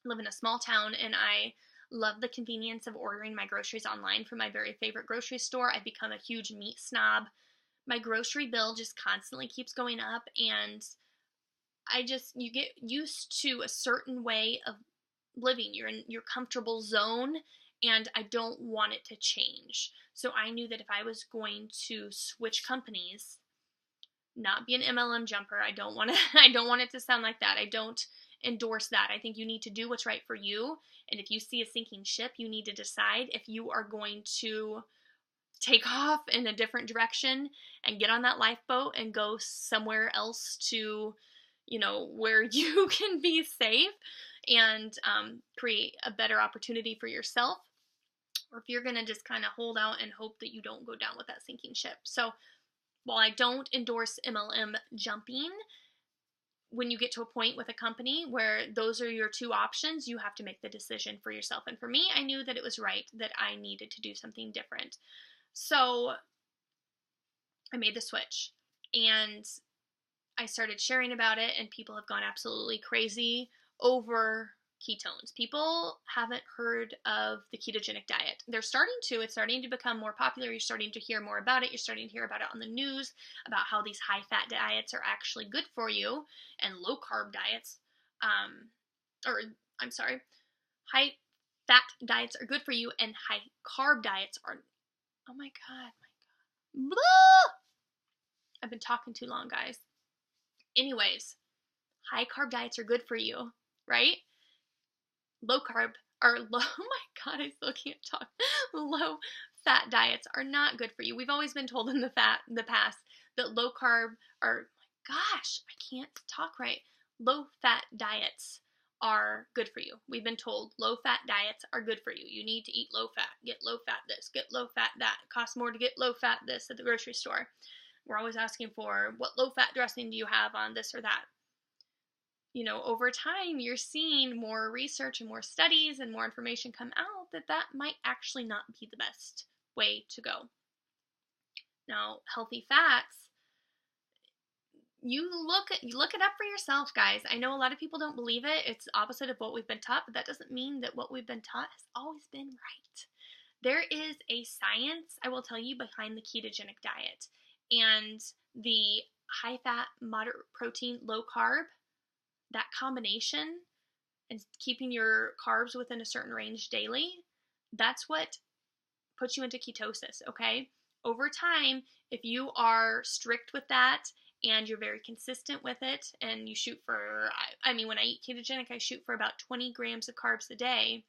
I live in a small town, and I love the convenience of ordering my groceries online from my very favorite grocery store. I've become a huge meat snob. My grocery bill just constantly keeps going up, and you get used to a certain way of living. You're in your comfortable zone, and I don't want it to change. So I knew that if I was going to switch companies, not be an MLM jumper, I don't want it to sound like that. I don't endorse that. I think you need to do what's right for you. And if you see a sinking ship, you need to decide if you are going to take off in a different direction and get on that lifeboat and go somewhere else to, where you can be safe and create a better opportunity for yourself, or if you're going to just kind of hold out and hope that you don't go down with that sinking ship. So while I don't endorse MLM jumping, when you get to a point with a company where those are your 2 options, you have to make the decision for yourself. And for me, I knew that it was right, that I needed to do something different. So I made the switch, and I started sharing about it, and people have gone absolutely crazy over ketones. People haven't heard of the ketogenic diet. They're starting to. It's starting to become more popular. You're starting to hear more about it. You're starting to hear about it on the news, about how these high-fat diets are actually good for you, and low-carb diets, high-fat diets are good for you, and high-carb diets are, oh my God. Blah! I've been talking too long, guys. Anyways, high-carb diets are good for you, right? Oh my God, I still can't talk. Low-fat diets are not good for you. We've always been told in the past that low-carb, or, my gosh, I can't talk right. Low-fat diets are good for you. We've been told low-fat diets are good for you. You need to eat low-fat, get low-fat this, get low-fat that. It costs more to get low-fat this at the grocery store. We're always asking for, what low-fat dressing do you have on this or that? Over time, you're seeing more research and more studies and more information come out that might actually not be the best way to go. Now, healthy fats, you look it up for yourself, guys. I know a lot of people don't believe it. It's the opposite of what we've been taught, but that doesn't mean that what we've been taught has always been right. There is a science, I will tell you, behind the ketogenic diet, and the high fat, moderate protein, low carb. that combination and keeping your carbs within a certain range daily, that's what puts you into ketosis, okay? Over time, if you are strict with that and you're very consistent with it and you shoot for, I mean, when I eat ketogenic, I shoot for about 20 grams of carbs a day,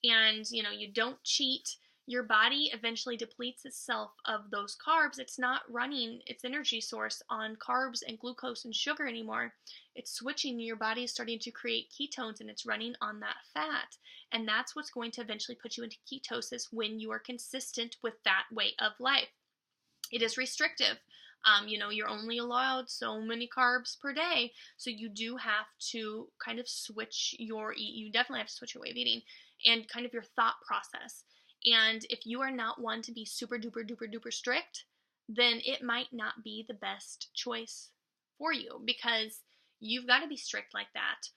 and you don't cheat, your body eventually depletes itself of those carbs. It's not running its energy source on carbs and glucose and sugar anymore. It's switching. Your body is starting to create ketones, and it's running on that fat. And that's what's going to eventually put you into ketosis when you are consistent with that way of life. It is restrictive. You're only allowed so many carbs per day. So you do have to kind of switch you definitely have to switch your way of eating and kind of your thought process. And if you are not one to be super duper duper duper strict, then it might not be the best choice for you, because you've got to be strict like that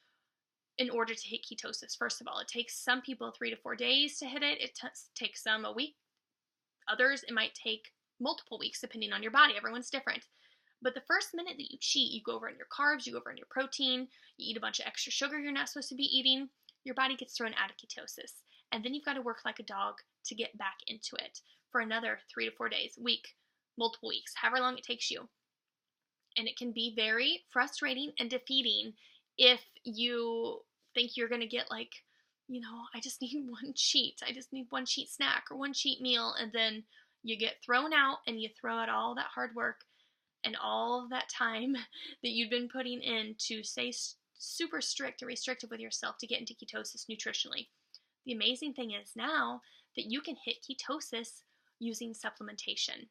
in order to hit ketosis. First of all, it takes some people 3 to 4 days to hit it. It takes some a week. Others, it might take multiple weeks depending on your body. Everyone's different. But the first minute that you cheat, you go over on your carbs, you go over on your protein, you eat a bunch of extra sugar you're not supposed to be eating, your body gets thrown out of ketosis. And then you've got to work like a dog to get back into it for another 3 to 4 days, week, multiple weeks, however long it takes you. And it can be very frustrating and defeating if you think you're going to get I just need one cheat. I just need one cheat snack or one cheat meal. And then you get thrown out and you throw out all that hard work and all of that time that you've been putting in to stay super strict and restrictive with yourself to get into ketosis nutritionally. The amazing thing is now that you can hit ketosis using supplementation.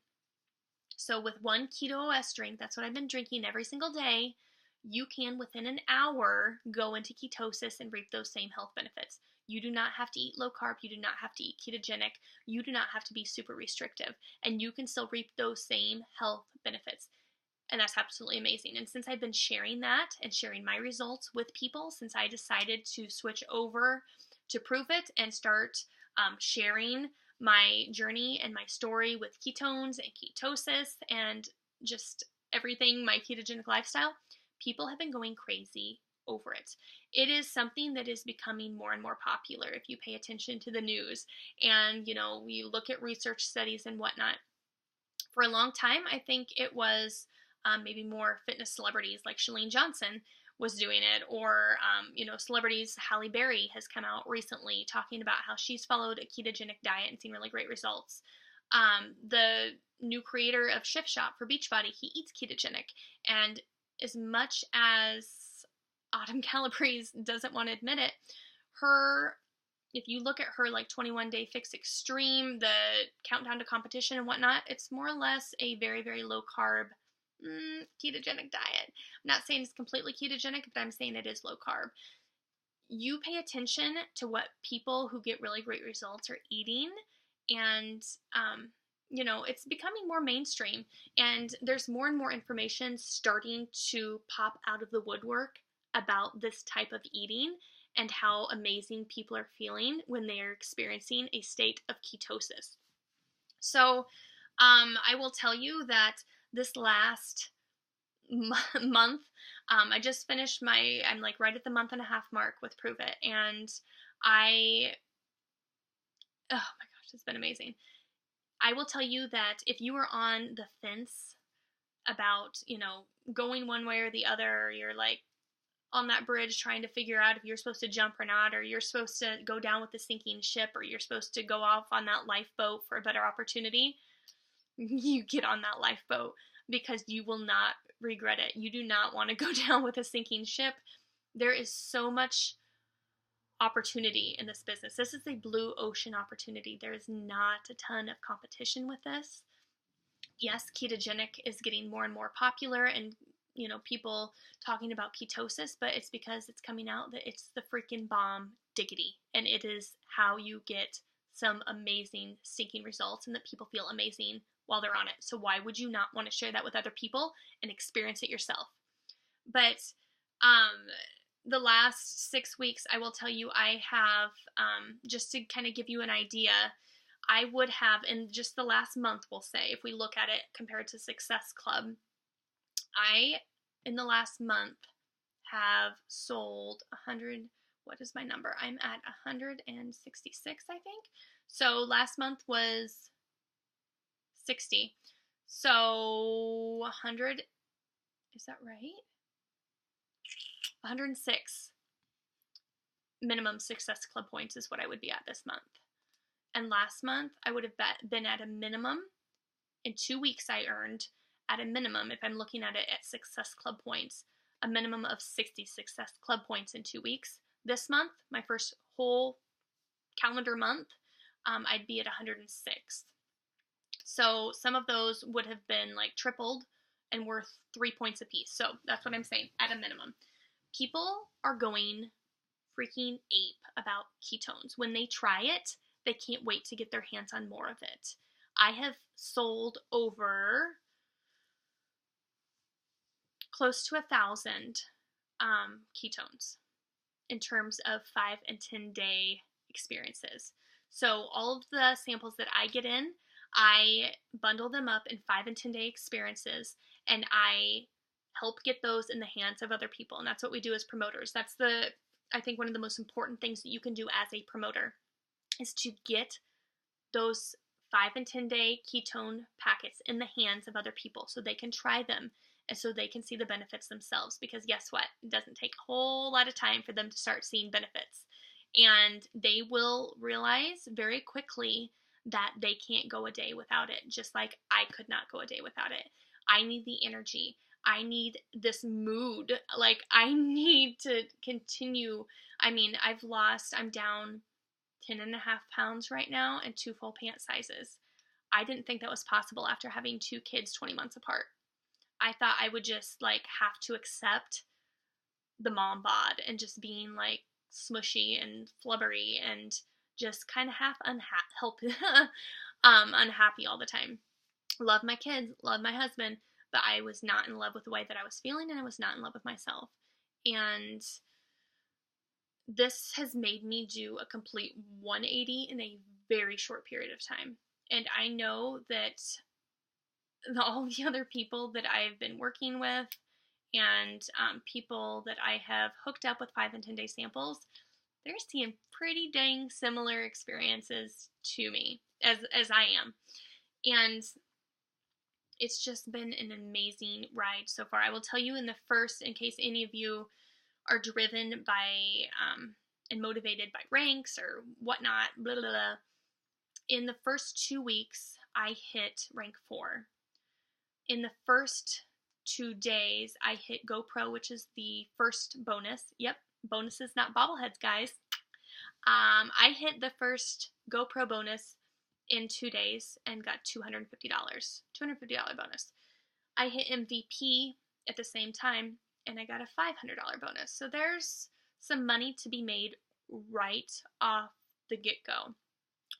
So with one Keto OS drink, that's what I've been drinking every single day, you can within an hour go into ketosis and reap those same health benefits. You do not have to eat low carb. You do not have to eat ketogenic. You do not have to be super restrictive. And you can still reap those same health benefits. And that's absolutely amazing. And since I've been sharing that and sharing my results with people, since I decided to switch over to Pruvit and start sharing my journey and my story with ketones and ketosis and just everything, my ketogenic lifestyle, people have been going crazy over it. It is something that is becoming more and more popular if you pay attention to the news and, you look at research studies and whatnot. For a long time, I think it was maybe more fitness celebrities like Chalene Johnson was doing it, or celebrities. Halle Berry has come out recently talking about how she's followed a ketogenic diet and seen really great results. The new creator of Shift Shop for Beachbody, he eats ketogenic, and as much as Autumn Calabrese doesn't want to admit it, if you look at her 21-day fix extreme, the countdown to competition and whatnot, it's more or less a very, very low carb ketogenic diet. I'm not saying it's completely ketogenic, but I'm saying it is low carb. You pay attention to what people who get really great results are eating, and it's becoming more mainstream, and there's more and more information starting to pop out of the woodwork about this type of eating and how amazing people are feeling when they are experiencing a state of ketosis. So I will tell you that this last month, I just finished I'm right at the month and a half mark with Pruvit, and oh my gosh, it's been amazing. I will tell you that if you are on the fence about, going one way or the other, or you're on that bridge trying to figure out if you're supposed to jump or not, or you're supposed to go down with the sinking ship, or you're supposed to go off on that lifeboat for a better opportunity, you get on that lifeboat, because you will not regret it. You do not want to go down with a sinking ship. There is so much opportunity in this business. This is a blue ocean opportunity. There is not a ton of competition with this. Yes, ketogenic is getting more and more popular, and people talking about ketosis, but it's because it's coming out that it's the freaking bomb diggity, and it is how you get some amazing stinking results and that people feel amazing while they're on it. So why would you not want to share that with other people and experience it yourself? But the last 6 weeks, I will tell you, I have, just to kind of give you an idea, I would have, in just the last month, we'll say, if we look at it compared to Success Club, I, in the last month, have sold 100, what is my number? I'm at 166, I think. So last month was 60. So 100, is that right? 106 minimum Success Club points is what I would be at this month. And last month, I would have been at a minimum. In 2 weeks, I earned at a minimum, if I'm looking at it at Success Club points, a minimum of 60 Success Club points in 2 weeks. This month, my first whole calendar month, I'd be at 106. So some of those would have been like tripled and worth 3 points apiece. So that's what I'm saying, at a minimum. People are going freaking ape about ketones. When they try it, they can't wait to get their hands on more of it. I have sold over close to 1,000 ketones in terms of 5 and 10 day experiences. So all of the samples that I get in, I bundle them up in 5 and 10 day experiences, and I help get those in the hands of other people. And that's what we do as promoters. That's I think one of the most important things that you can do as a promoter is to get those 5 and 10 day ketone packets in the hands of other people so they can try them and so they can see the benefits themselves. Because guess what? It doesn't take a whole lot of time for them to start seeing benefits. And they will realize very quickly that they can't go a day without it, just like I could not go a day without it. I need the energy. I need this mood. Like, I need to continue. I mean, I'm down 10.5 pounds right now and 2 full pant sizes. I didn't think that was possible after having 2 kids 20 months apart. I thought I would just like have to accept the mom bod and just being like smushy and flubbery and just kind of half unhappy all the time. Love my kids, love my husband, but I was not in love with the way that I was feeling, and I was not in love with myself. And this has made me do a complete 180 in a very short period of time. And I know that all the other people that I've been working with and people that I have hooked up with 5 and 10 day samples, they're seeing pretty dang similar experiences to me as I am. And it's just been an amazing ride so far. I will tell you in case any of you are driven by and motivated by ranks or whatnot, blah, blah, blah. In the first 2 weeks, I hit rank 4. In the first 2 days, I hit GoPro, which is the first bonus. Yep, bonuses, not bobbleheads, guys. I hit the first GoPro bonus in 2 days and got $250 bonus. I hit MVP at the same time, and I got a $500 bonus. So there's some money to be made right off the get-go.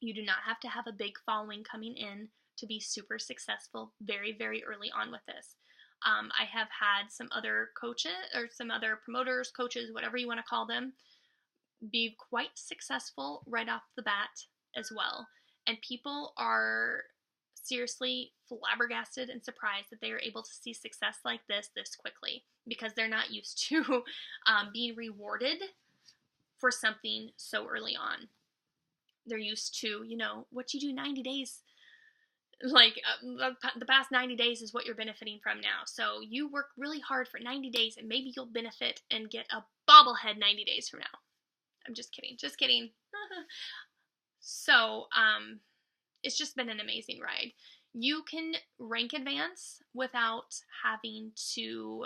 You do not have to have a big following coming in to be super successful very, very early on with this. I have had some other coaches or some other promoters, coaches, whatever you want to call them, be quite successful right off the bat as well. And people are seriously flabbergasted and surprised that they are able to see success like this quickly, because they're not used to being rewarded for something so early on. They're used to, what you do 90 days, like the past 90 days is what you're benefiting from now. So you work really hard for 90 days and maybe you'll benefit and get a bobblehead 90 days from now. I'm just kidding. So, it's just been an amazing ride. You can rank advance without having to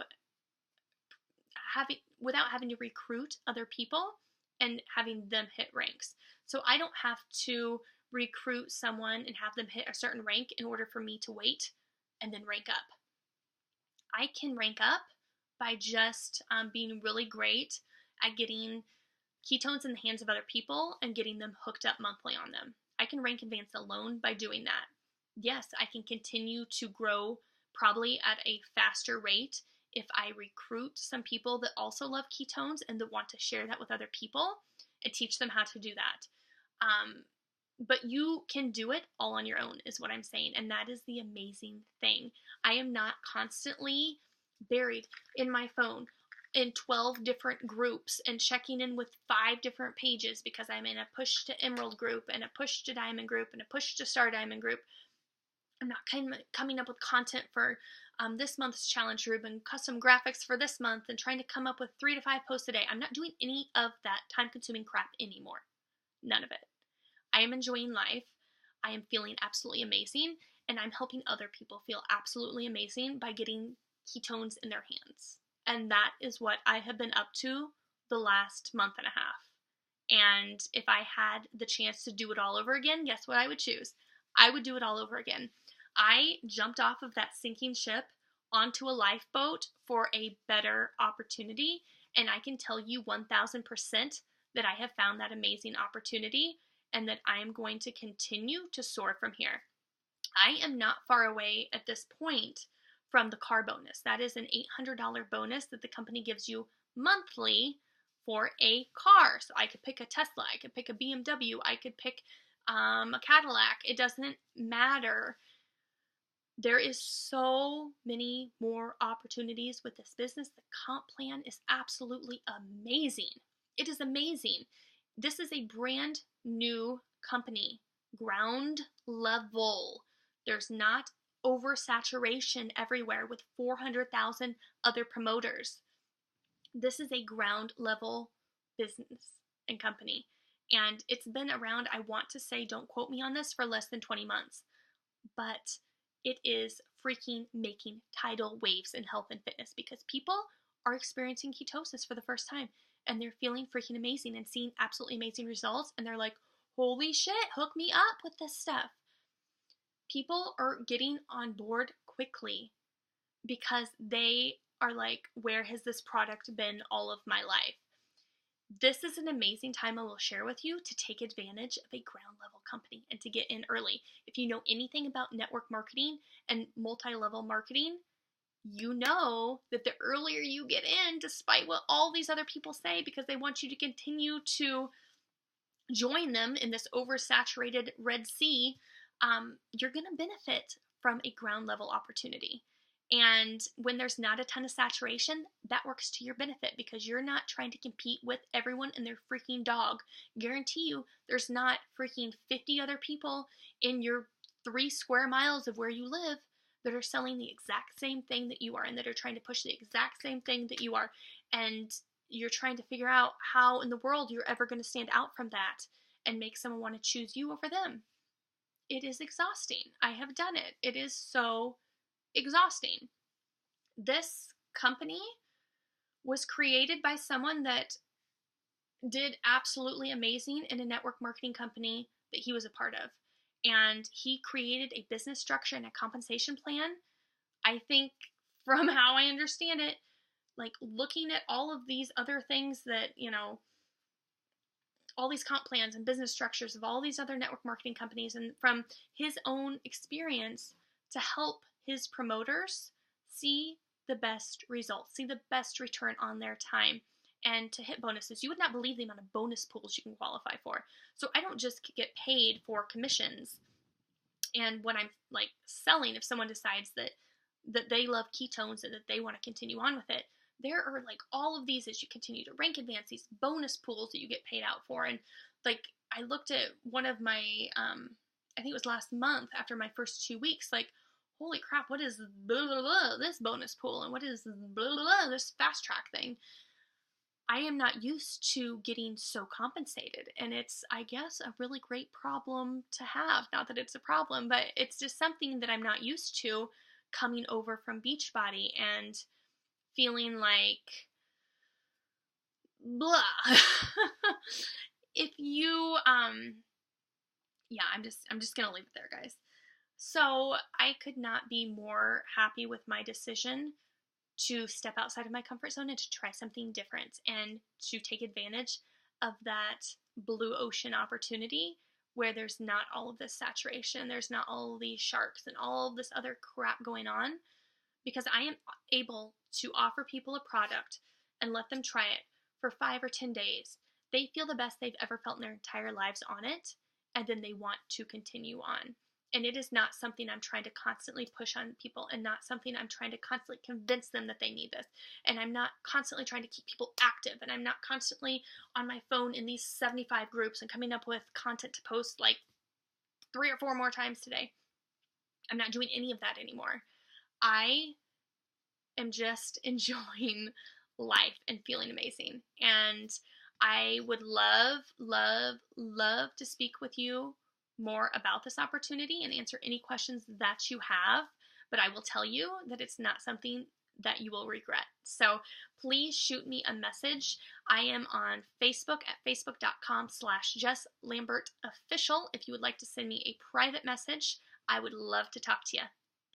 recruit other people and having them hit ranks. So I don't have to recruit someone and have them hit a certain rank in order for me to wait and then rank up. I can rank up by just being really great at getting ketones in the hands of other people and getting them hooked up monthly on them. I can rank advance alone by doing that. Yes, I can continue to grow probably at a faster rate if I recruit some people that also love ketones and that want to share that with other people and teach them how to do that. But you can do it all on your own is what I'm saying, and that is the amazing thing. I am not constantly buried in my phone in 12 different groups and checking in with 5 different pages because I'm in a push to emerald group and a push to diamond group and a push to star diamond group. I'm not coming up with content for this month's challenge group and custom graphics for this month and trying to come up with 3 to 5 posts a day. I'm not doing any of that time-consuming crap anymore. None of it. I am enjoying life. I am feeling absolutely amazing, and I'm helping other people feel absolutely amazing by getting ketones in their hands. And that is what I have been up to the last month and a half. And if I had the chance to do it all over again, guess what I would choose? I would do it all over again. I jumped off of that sinking ship onto a lifeboat for a better opportunity, and I can tell you 1000% that I have found that amazing opportunity and that I am going to continue to soar from here. I am not far away at this point from the car bonus. That is an $800 bonus that the company gives you monthly for a car. So I could pick a Tesla, I could pick a BMW, I could pick a Cadillac. It doesn't matter. There is so many more opportunities with this business. The comp plan is absolutely amazing. It is amazing. This is a brand new company, ground level. There's not oversaturation everywhere with 400,000 other promoters. This is a ground level business and company. And it's been around, I want to say, don't quote me on this, for less than 20 months. But it is freaking making tidal waves in health and fitness because people are experiencing ketosis for the first time and they're feeling freaking amazing and seeing absolutely amazing results. And they're like, holy shit, hook me up with this stuff. People are getting on board quickly because they are like, where has this product been all of my life? This is an amazing time I will share with you to take advantage of a ground level company and to get in early. If you know anything about network marketing and multi-level marketing, you know that the earlier you get in, despite what all these other people say, because they want you to continue to join them in this oversaturated Red Sea, you're going to benefit from a ground level opportunity. And when there's not a ton of saturation, that works to your benefit because you're not trying to compete with everyone and their freaking dog. Guarantee you, there's not freaking 50 other people in your 3 square miles of where you live that are selling the exact same thing that you are and that are trying to push the exact same thing that you are. And you're trying to figure out how in the world you're ever going to stand out from that and make someone want to choose you over them. It is exhausting. I have done it. It is so exhausting. This company was created by someone that did absolutely amazing in a network marketing company that he was a part of. And he created a business structure and a compensation plan. I think from how I understand it, like looking at all of these other things that, all these comp plans and business structures of all these other network marketing companies, and from his own experience to help his promoters see the best results, see the best return on their time, and to hit bonuses. You would not believe the amount of bonus pools you can qualify for. So I don't just get paid for commissions. And when I'm like selling, if someone decides that they love ketones and that they want to continue on with it, there are like all of these as you continue to rank advance, these bonus pools that you get paid out for. And like I looked at one of my I think it was last month after my first 2 weeks, like, holy crap, what is blah, blah, blah, this bonus pool and what is blah, blah, blah, this fast track thing? I am not used to getting so compensated, and it's, I guess, a really great problem to have. Not that it's a problem, but it's just something that I'm not used to coming over from Beachbody and feeling like blah. If you yeah, I'm just gonna leave it there, guys. So I could not be more happy with my decision to step outside of my comfort zone and to try something different and to take advantage of that blue ocean opportunity where there's not all of this saturation, there's not all of these sharks and all of this other crap going on, because I am able to offer people a product and let them try it for 5 or 10 days. They feel the best they've ever felt in their entire lives on it, and then they want to continue on. And it is not something I'm trying to constantly push on people, and not something I'm trying to constantly convince them that they need this. And I'm not constantly trying to keep people active, and I'm not constantly on my phone in these 75 groups and coming up with content to post like 3 or 4 more times today. I'm not doing any of that anymore. I am just enjoying life and feeling amazing. And I would love, love, love to speak with you more about this opportunity and answer any questions that you have. But I will tell you that it's not something that you will regret. So please shoot me a message. I am on Facebook at facebook.com/JessLambertOfficial. If you would like to send me a private message, I would love to talk to you.